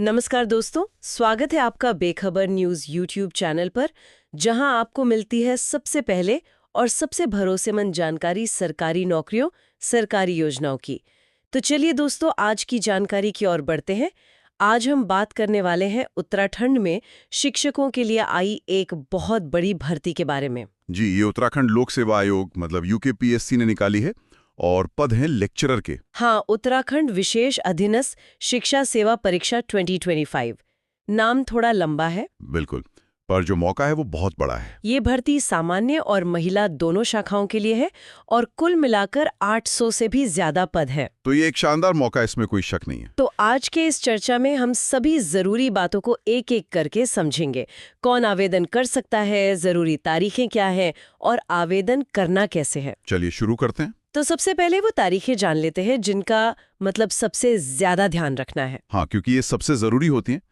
नमस्कार दोस्तों, स्वागत है आपका बेखबर न्यूज यूट्यूब चैनल पर, जहां आपको मिलती है सबसे पहले और सबसे भरोसेमंद जानकारी सरकारी नौकरियों, सरकारी योजनाओं की। तो चलिए दोस्तों, आज की जानकारी की ओर बढ़ते हैं। आज हम बात करने वाले हैं उत्तराखंड में शिक्षकों के लिए आई एक बहुत बड़ी भर्ती के बारे में। जी, ये उत्तराखंड लोक सेवा आयोग मतलब यूकेपीएससी ने निकाली है और पद हैं लेक्चरर के। हाँ, उत्तराखंड विशेष अधीनस्थ शिक्षा सेवा परीक्षा 2025। नाम थोड़ा लंबा है। बिल्कुल, पर जो मौका है वो बहुत बड़ा है। ये भर्ती सामान्य और महिला दोनों शाखाओं के लिए है और कुल मिलाकर 800 से भी ज्यादा पद हैं। तो ये एक शानदार मौका है, इसमें कोई शक नहीं है। तो आज के इस चर्चा में हम सभी जरूरी बातों को एक एक करके समझेंगे। कौन आवेदन कर सकता है, जरूरी तारीखें क्या है और आवेदन करना कैसे है। चलिए शुरू करते हैं। तो सबसे पहले वो तारीखें जान लेते हैं जिनका मतलब सबसे ज्यादा ध्यान रखना है। हाँ, क्योंकि ये सबसे जरूरी होती हैं।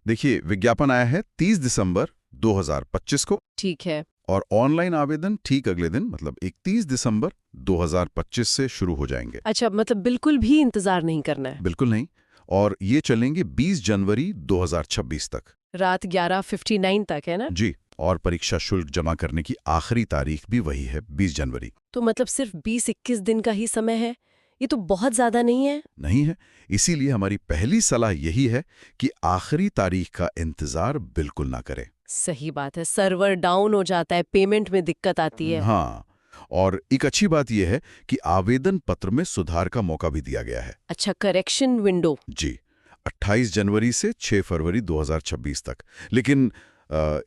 देखिए, विज्ञापन आया है 30 दिसंबर 2025 को। ठीक है। और ऑनलाइन आवेदन ठीक अगले दिन मतलब 31 दिसंबर 2025 से शुरू हो जाएंगे। अच्छा, मतलब बिल्कुल भी इंतजार नहीं करना है। बिल्कुल नहीं। और ये चलेंगे 20 जनवरी 2026 तक। रात 11:59 तक है ना? जी, और परीक्षा शुल्क जमा करने की आखिरी तारीख भी वही है, 20 जनवरी। तो मतलब सिर्फ 20-21 दिन का ही समय है। ये तो बहुत ज्यादा नहीं है। नहीं है। इसीलिए हमारी पहली सलाह यही है कि आखिरी तारीख का इंतजार बिल्कुल ना करें। सही बात है, सर्वर डाउन हो जाता है, पेमेंट में दिक्कत आती है। हाँ, और एक अच्छी बात यह है कि आवेदन पत्र में सुधार का मौका भी दिया गया है। अच्छा, करेक्शन विंडो। जी, 28 जनवरी से 6 फरवरी 2026 तक। लेकिन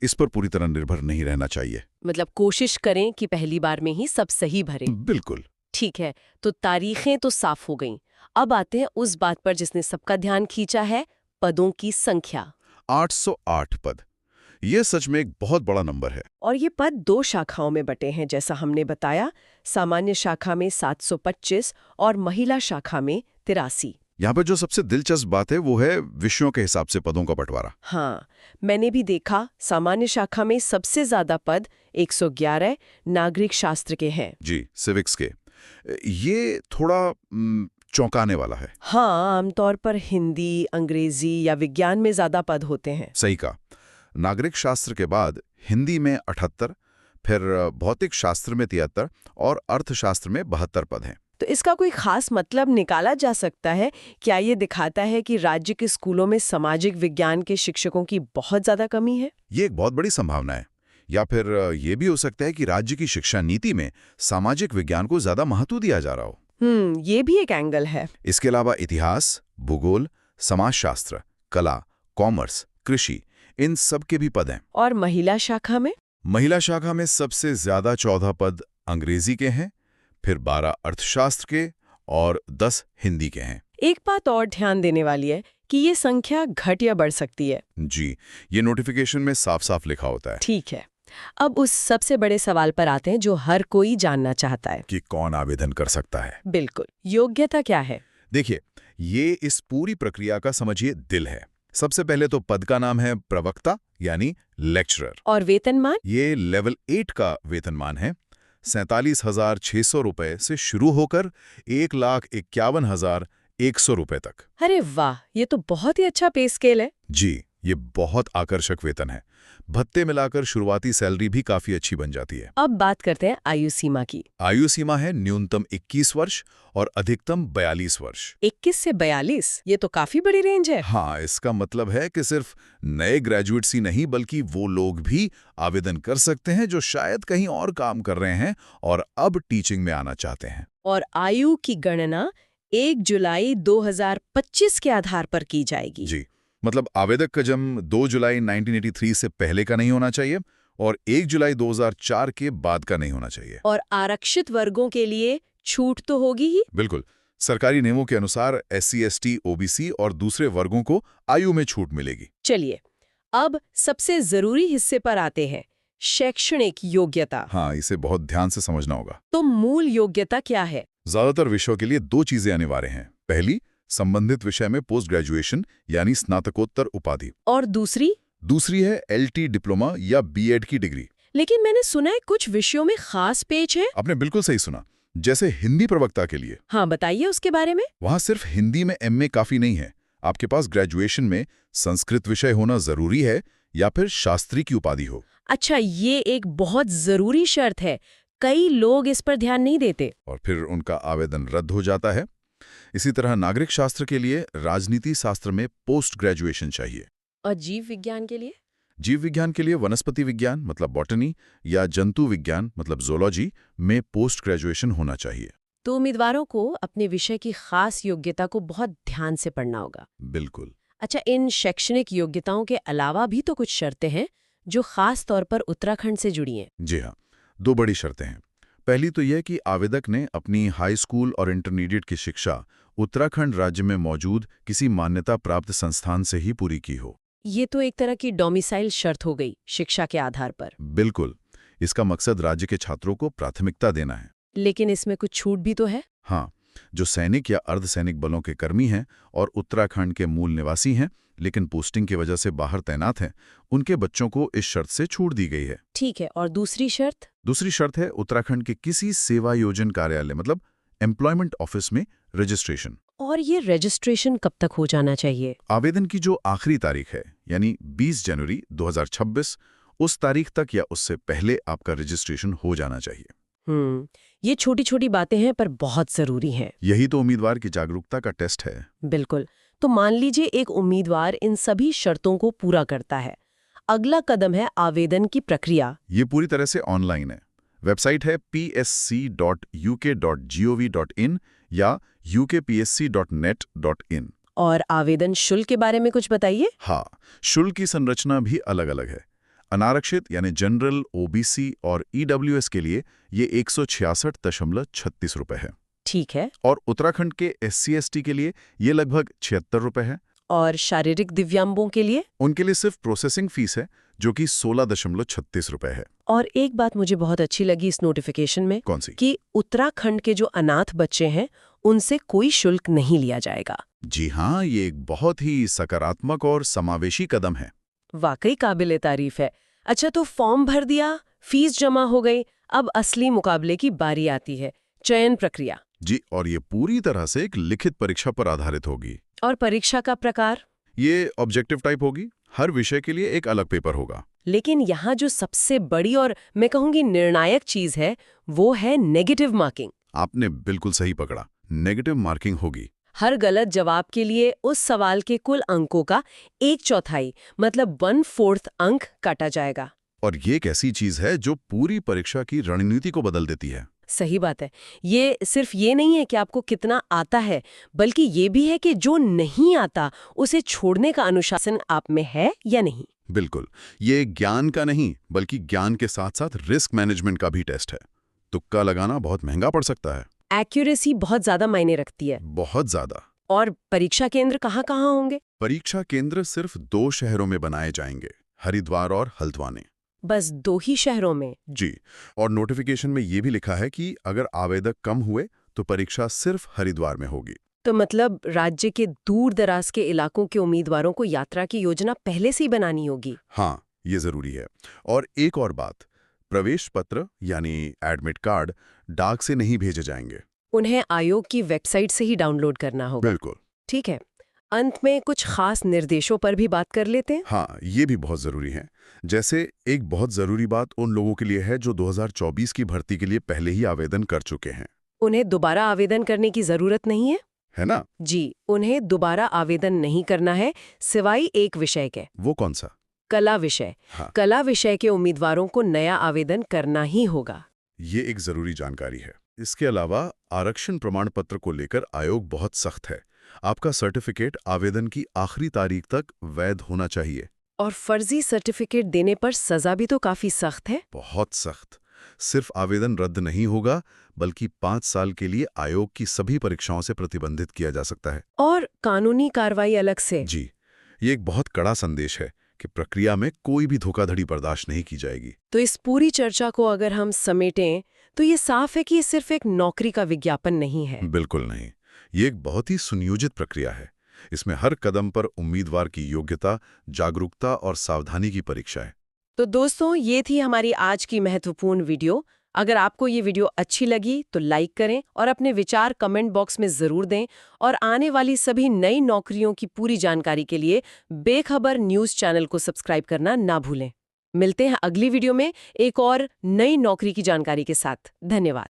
इस पर पूरी तरह निर्भर नहीं रहना चाहिए। मतलब कोशिश करें कि पहली बार में ही सब सही भरें। बिल्कुल। ठीक है, तो तारीखें तो साफ हो गईं। अब आते हैं उस बात पर जिसने सबका ध्यान खींचा है, पदों की संख्या। 808 पद। यह सच में एक बहुत बड़ा नंबर है। और ये पद 2 शाखाओं में बटे हैं, जैसा हमने बताया। सामान्य शाखा में 725 और महिला शाखा में 83। यहाँ पर जो सबसे दिलचस्प बात है वो है विषयों के हिसाब से पदों का बंटवारा। हाँ, मैंने भी देखा, सामान्य शाखा में सबसे ज्यादा पद 111 नागरिक शास्त्र के हैं। जी, सिविक्स के। ये थोड़ा चौंकाने वाला है। हाँ, आमतौर पर हिंदी, अंग्रेजी या विज्ञान में ज्यादा पद होते हैं। सही कहा। नागरिक शास्त्र के बाद हिंदी में 78, फिर भौतिक शास्त्र में 73 और अर्थशास्त्र में 72 पद हैं। तो इसका कोई खास मतलब निकाला जा सकता है? क्या ये दिखाता है कि राज्य के स्कूलों में सामाजिक विज्ञान के शिक्षकों की बहुत ज्यादा कमी है? ये एक बहुत बड़ी संभावना है। या फिर ये भी हो सकता है कि राज्य की शिक्षा नीति में सामाजिक विज्ञान को ज्यादा महत्व दिया जा रहा हो। ये भी एक एंगल है। इसके अलावा इतिहास, भूगोल, समाजशास्त्र, कला, कॉमर्स, कृषि, इन सब के भी पद हैं। और महिला शाखा में? महिला शाखा में सबसे ज्यादा 14 पद अंग्रेजी के हैं, फिर 12 अर्थशास्त्र के और 10 हिंदी के हैं। एक बात और ध्यान देने वाली है कि ये संख्या घट या बढ़ सकती है। जी, ये नोटिफिकेशन में साफ साफ लिखा होता है। ठीक है, अब उस सबसे बड़े सवाल पर आते हैं जो हर कोई जानना चाहता है कि कौन आवेदन कर सकता है। बिल्कुल, योग्यता क्या है? देखिए, ये इस पूरी प्रक्रिया का समझिए दिल है। सबसे पहले तो पद का नाम है प्रवक्ता यानी लेक्चरर। और वेतनमान? ये लेवल 8 का वेतनमान है। 47,600 रुपए से शुरू होकर 1,51,100 रुपए तक। अरे वाह, ये तो बहुत ही अच्छा पे स्केल है। जी, ये बहुत आकर्षक वेतन है। भत्ते मिलाकर शुरुआती सैलरी भी काफी अच्छी बन जाती है। अब बात करते हैं आयु सीमा की। आयु सीमा है न्यूनतम 21 वर्ष और अधिकतम 42 वर्ष। 21 से 42, ये तो काफी बड़ी रेंज है। हाँ, इसका मतलब है कि सिर्फ नए ग्रेजुएट्स ही नहीं बल्कि वो लोग भी आवेदन कर सकते हैं जो शायद कहीं और काम कर रहे हैं और अब टीचिंग में आना चाहते हैं। और आयु की गणना 1 जुलाई 2025 के आधार पर की जाएगी। जी, मतलब आवेदक का जन्म 2 जुलाई 1983 से पहले का नहीं होना चाहिए और 1 जुलाई 2004 के बाद का नहीं होना चाहिए। और आरक्षित वर्गों के लिए छूट तो होगी ही। बिल्कुल, सरकारी नियमों के अनुसार SC, ST, OBC और दूसरे वर्गों को आयु में छूट मिलेगी। चलिए, अब सबसे जरूरी हिस्से पर आते हैं, शैक्षणिक योग्यता। हाँ, इसे बहुत ध्यान से समझना होगा। तो मूल योग्यता क्या है? ज्यादातर विषयों के लिए 2 चीजें अनिवार्य हैं। पहली, संबंधित विषय में पोस्ट ग्रेजुएशन यानी स्नातकोत्तर उपाधि। और दूसरी है LT डिप्लोमा या BEd की डिग्री। लेकिन मैंने सुना है कुछ विषयों में खास पेच है। आपने बिल्कुल सही सुना। जैसे हिंदी प्रवक्ता के लिए। हाँ, बताइए उसके बारे में। वहां सिर्फ हिंदी में MA काफी नहीं है, आपके पास ग्रेजुएशन में संस्कृत विषय होना जरूरी है या फिर शास्त्री की उपाधि हो। अच्छा, ये एक बहुत जरूरी शर्त है। कई लोग इस पर ध्यान नहीं देते। और फिर उनका आवेदन रद्द हो जाता है। इसी तरह नागरिक शास्त्र के लिए राजनीति शास्त्र में पोस्ट ग्रेजुएशन चाहिए। और जीव विज्ञान के लिए? जीव विज्ञान के लिए वनस्पति विज्ञान मतलब बॉटनी या जंतु विज्ञान मतलब ज़ूलॉजी में पोस्ट ग्रेजुएशन होना चाहिए। तो उम्मीदवारों को अपने विषय की खास योग्यता को बहुत ध्यान से पढ़ना होगा। बिल्कुल। अच्छा, इन शैक्षणिक योग्यताओं के अलावा भी तो कुछ शर्तें हैं जो खास तौर पर उत्तराखंड से जुड़ी हैं। जी हाँ, 2 बड़ी शर्तें हैं। पहली तो यह कि आवेदक ने अपनी हाई स्कूल और इंटरमीडिएट की शिक्षा उत्तराखंड राज्य में मौजूद किसी मान्यता प्राप्त संस्थान से ही पूरी की हो। ये तो एक तरह की डोमिसाइल शर्त हो गई, शिक्षा के आधार पर। बिल्कुल। इसका मकसद राज्य के छात्रों को प्राथमिकता देना है। लेकिन इसमें कुछ छूट भी तो है। हाँ, जो सैनिक या अर्धसैनिक बलों के कर्मी हैं और उत्तराखंड के मूल निवासी हैं लेकिन पोस्टिंग की वजह से बाहर तैनात हैं, उनके बच्चों को इस शर्त से छूट दी गई है। ठीक है, और दूसरी शर्त? दूसरी शर्त है उत्तराखंड के किसी सेवा योजन कार्यालय मतलब एम्प्लॉयमेंट ऑफिस में रजिस्ट्रेशन। और ये रजिस्ट्रेशन कब तक हो जाना चाहिए? आवेदन की जो आखिरी तारीख है यानी 20 जनवरी 2026, उस तारीख तक या उससे पहले आपका रजिस्ट्रेशन हो जाना चाहिए। ये छोटी छोटी बातें हैं पर बहुत जरूरी हैं। यही तो उम्मीदवार की जागरूकता का टेस्ट है। बिल्कुल। तो मान लीजिए एक उम्मीदवार इन सभी शर्तों को पूरा करता है। अगला कदम है आवेदन की प्रक्रिया। ये पूरी तरह से ऑनलाइन है। वेबसाइट है psc.uk.gov.in या ukpsc.net.in। और आवेदन शुल्क के बारे में कुछ बताइए। हाँ, शुल्क की संरचना भी अलग-अलग है। अनारक्षित यानी जनरल, ओबीसी और ईडब्ल्यूएस के लिए ये 166.36 रुपए है। ठीक है। और उत्तराखंड के SC/ST के लिए ये लगभग 76 रुपए है। और शारीरिक दिव्यांगों के लिए? उनके लिए सिर्फ प्रोसेसिंग फीस है जो कि 16.36 रुपए है। और एक बात मुझे बहुत अच्छी लगी इस नोटिफिकेशन में। कौन सी? कि उत्तराखंड के जो अनाथ बच्चे हैं उनसे कोई शुल्क नहीं लिया जाएगा। जी हाँ, ये एक बहुत ही सकारात्मक और समावेशी कदम है। वाकई काबिले तारीफ है। अच्छा, तो फॉर्म भर दिया, फीस जमा हो गई, अब असली मुकाबले की बारी आती है, चयन प्रक्रिया। जी, और ये पूरी तरह से एक लिखित परीक्षा पर आधारित होगी। और परीक्षा का प्रकार? ये ऑब्जेक्टिव टाइप होगी। हर विषय के लिए एक अलग पेपर होगा। लेकिन यहाँ जो सबसे बड़ी और मैं कहूँगी निर्णायक चीज है वो है नेगेटिव मार्किंग। आपने बिल्कुल सही पकड़ा, नेगेटिव मार्किंग होगी। हर गलत जवाब के लिए उस सवाल के कुल अंकों का 1/4 मतलब 1/4 अंक काटा जाएगा। और ये एक ऐसी चीज है जो पूरी परीक्षा की रणनीति को बदल देती है। सही बात है। ये सिर्फ ये नहीं है कि आपको कितना आता है, बल्कि ये भी है कि जो नहीं आता उसे छोड़ने का अनुशासन आप में है या नहीं। बिल्कुल, ये ज्ञान का नहीं बल्कि ज्ञान के साथ साथ रिस्क मैनेजमेंट का भी टेस्ट है। तुक्का लगाना बहुत महंगा पड़ सकता है। एक्यूरेसी बहुत ज्यादा मायने रखती है। बहुत ज्यादा। और परीक्षा केंद्र कहाँ-कहाँ होंगे? परीक्षा केंद्र सिर्फ 2 शहरों में बनाए जाएंगे, हरिद्वार और हल्द्वानी। बस 2 ही शहरों में? जी, और नोटिफिकेशन में ये भी लिखा है कि अगर आवेदक कम हुए तो परीक्षा सिर्फ हरिद्वार में होगी। तो मतलब राज्य के दूर दराज के इलाकों के उम्मीदवारों को यात्रा की योजना पहले से ही बनानी होगी। हाँ, ये जरूरी है। और एक और बात, प्रवेश पत्र यानी एडमिट कार्ड डाक से नहीं भेजे जाएंगे। उन्हें आयोग की वेबसाइट से ही डाउनलोड करना होगा। बिल्कुल। ठीक है। अंत में कुछ खास निर्देशों पर भी बात कर लेते हैं। हाँ, ये भी बहुत जरूरी है। जैसे एक बहुत जरूरी बात उन लोगों के लिए है जो 2024 की भर्ती के लिए पहले ही आवेदन कर चुके हैं। उन्हें दोबारा आवेदन करने की जरूरत नहीं है ना? जी, उन्हें दोबारा आवेदन नहीं करना है सिवाय एक विषय के। वो कौन सा? कला विषय। हाँ। कला विषय के उम्मीदवारों को नया आवेदन करना ही होगा। ये एक जरूरी जानकारी है। इसके अलावा आरक्षण प्रमाण पत्र को लेकर आयोग बहुत सख्त है। आपका सर्टिफिकेट आवेदन की आखिरी तारीख तक वैध होना चाहिए। और फर्जी सर्टिफिकेट देने पर सजा भी तो काफी सख्त है। बहुत सख्त। सिर्फ आवेदन रद्द नहीं होगा बल्कि 5 साल के लिए आयोग की सभी परीक्षाओं से प्रतिबंधित किया जा सकता है। और कानूनी कार्रवाई अलग से। जी, ये एक बहुत कड़ा संदेश है कि प्रक्रिया में कोई भी धोखाधड़ी बर्दाश्त नहीं की जाएगी। तो इस पूरी चर्चा को अगर हम समेटें तो ये साफ है कि ये सिर्फ एक नौकरी का विज्ञापन नहीं है। बिल्कुल नहीं, ये एक बहुत ही सुनियोजित प्रक्रिया है। इसमें हर कदम पर उम्मीदवार की योग्यता, जागरूकता और सावधानी की परीक्षा है। तो दोस्तों, ये थी हमारी आज की महत्वपूर्ण वीडियो। अगर आपको ये वीडियो अच्छी लगी तो लाइक करें और अपने विचार कमेंट बॉक्स में ज़रूर दें और आने वाली सभी नई नौकरियों की पूरी जानकारी के लिए बेखबर न्यूज़ चैनल को सब्सक्राइब करना ना भूलें। मिलते हैं अगली वीडियो में एक और नई नौकरी की जानकारी के साथ। धन्यवाद।